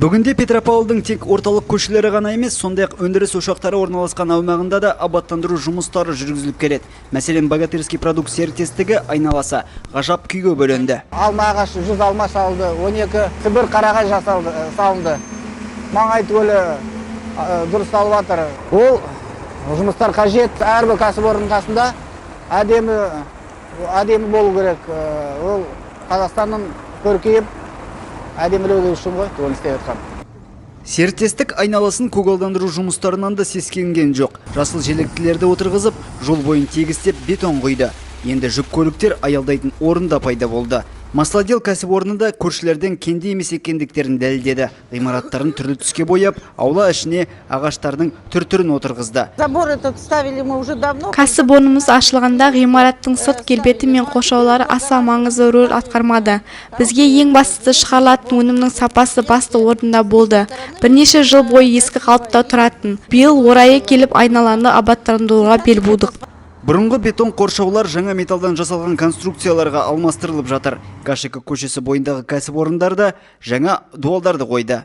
Бүгінде Петропавлдың тек орталық көшелері ғана емес, сондай-ақ өндіріс ошақтары орналасқан аумағында да абаттандыру жұмыстары жүргізіліп келеді. Мәселен, Богатырский продукт серіктестігі айналасы ғажап күйге бөленді. Алма ағашы 100 алма салды, 12 Сібір қарағай салынды. Маңай төлі дұрысталып жатыр. Ол жұмыстар қажет, әрбір кәсіпорынның қасында әдемі болу керек. Ол Қазақстанның көркейіп әдемілеу үшін ғой, оны істеп жатқан. Серіктестік айналасын көгалдандыру жұмыстарынан да сескенген жоқ. Жасыл желектілерді отырғызып, жол бойын тегістеп бетон құйды. Енді жүк көліктер аялдайтын орын да пайда болды. Маслодел кәсіпорнында көршілерден кенде емес екендіктерін дәлелдеді. Ғимараттарын түрлі түске бояп, аула ішіне ағаштардың түр-түрін отырғызды. Забор этот ставили мы уже давно. Кәсіпорнымыз ашылғанда ғимараттың сырт келбеті мен қоршаулары аса маңызды рөл атқармады. Бізге ең бастысы шығарылатын өнімнің сапасы басты орында болды. Бірнеше жыл бойы ескі қалыпта тұратын. Биыл орайы келіп айналаны абаттандыруға бел будық. Бұрынғы бетон қоршаулар жаңа металдан жасалған конструкцияларға алмастырылып жатыр. Гашека көшесі бойындағы кәсіпорындарда жаңа дуалдарды қойды.